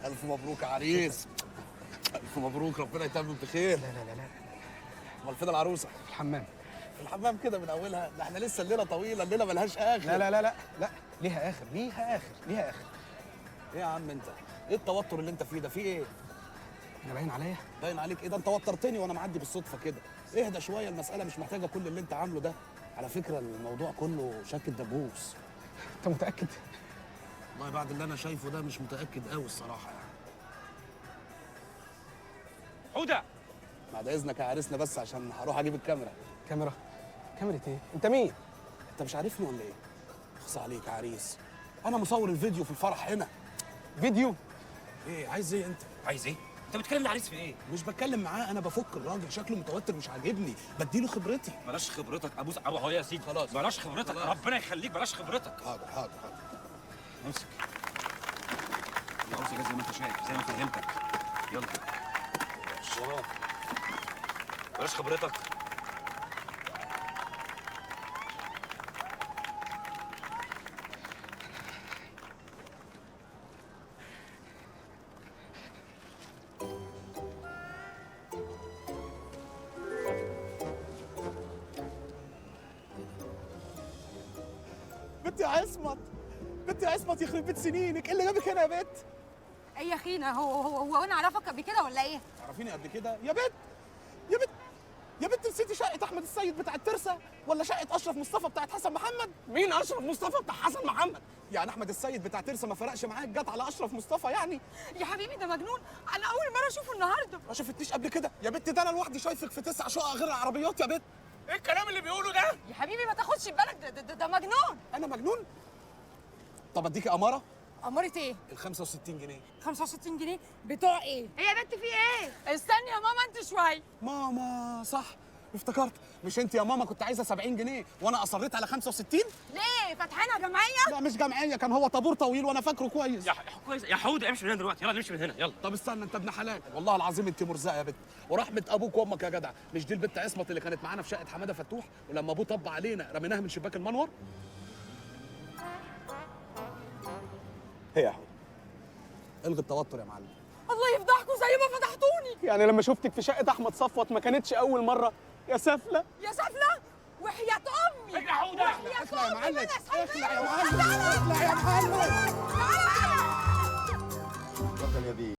الف مبروك يا عريس. الف مبروك، ربنا يتمم بخير. لا لا لا لا، امال فين العروسه؟ في الحمام. في الحمام كده من اولها؟ ده احنا لسه الليله طويله، الليله ملهاش اخر. لا لا لا لا لا، ليها اخر ليها اخر ليها اخر. ايه يا عم انت؟ ايه التوتر اللي انت فيه ده؟ في ايه؟ انا باين عليا؟ باين عليك ايه؟ ده انت وترتني وانا معدي بالصدفه كده. اهدى شويه، المساله مش محتاجه كل اللي انت عامله ده. على فكره الموضوع كله شك الدبوس. انت متاكد؟ والله بعد اللي انا شايفه ده مش متاكد قوي الصراحه يعني. حوده، بعد اذنك يا عريسنا بس عشان هروح اجيب الكاميرا. كاميرا؟ كاميرا ايه؟ انت مين؟ انت مش عارفني ولا ايه؟ اخص عليك يا عريس، انا مصور الفيديو في الفرح هنا. فيديو؟ ايه عايز ايه انت؟ عايز ايه؟ انت بتكلم العريس في ايه؟ مش بتكلم معاه، انا بفك الراجل شكله متوتر مش عاجبني، بديله خبرتي. بلاش خبرتك، ابوس ابو اهو يا سيدي. خلاص. بلاش خبرتك، خلاص. ربنا يخليك، بلاش خبرتك. حاضر حاضر حاضر. امسك يا امسك زي ما انت شايف، زي ما فهمتك. يلا وراه. بلاش خبرتك. بنت يا عصمت، بنت يا عصمت، يخرب بيت سنينك، ايه اللي جابك هنا يا بنت؟ ايه يا اخينا، هو انا اعرفك قبل كده ولا ايه؟ تعرفيني قبل كده يا بنت؟ يا بنت يا بنت، نسيتي شقه احمد السيد بتاع الترسه ولا شقه اشرف مصطفى بتاعت حسن محمد؟ مين اشرف مصطفى بتاع حسن محمد؟ يعني احمد السيد بتاع ترسه ما فرقش معاك، جت على اشرف مصطفى يعني؟ يا حبيبي ده مجنون، انا اول مره اشوفه النهارده. ما شفتنيش قبل كده يا بنت، ده انا لوحدي شايفك في 9 شقق غير العربيات يا بنت. ايه الكلام اللي بيقوله ده؟ يا حبيبي ما تاخدش بالك، ده مجنون. انا مجنون؟ طب اديكي اماره؟ امارة ايه؟ ال 65 جنيه. 65 جنيه بتوع ايه؟ ايه يا بنت في ايه؟ استني يا ماما انت شويه. ماما صح، افتكرت. مش انت يا ماما كنت عايزه 70 جنيه وانا اصريت على 65؟ ليه فاتحينها جمعيه؟ لا مش جمعيه، كان هو طابور طويل وانا فاكره كويس. يا كويس يا حوده، امشي من هنا دلوقتي، يلا نمشي من هنا، يلا. طب استنى، انت ابن حلال والله العظيم، انت مرزقه يا بنت، ورحمه ابوك وامك يا جدع. مش دي البنت عصمت اللي كانت معانا في شقه حماده فتوح ولما ابوه طب علينا رميناها من شباك المنور؟ هي يا حوده، الغي التوتر يا معلم. الله يفضحكم زي ما فضحتوني. يعني لما شفتك في شقه احمد صفوت ما كانتش اول مره يا سفله؟ يا سفله وحياه امي. يا حوده، وحياه اخلع يا امي معلم، ما أنا سايباك. اخلع يا معلم، اخلع يا معلم. تعالى. اتفضل يا بيه.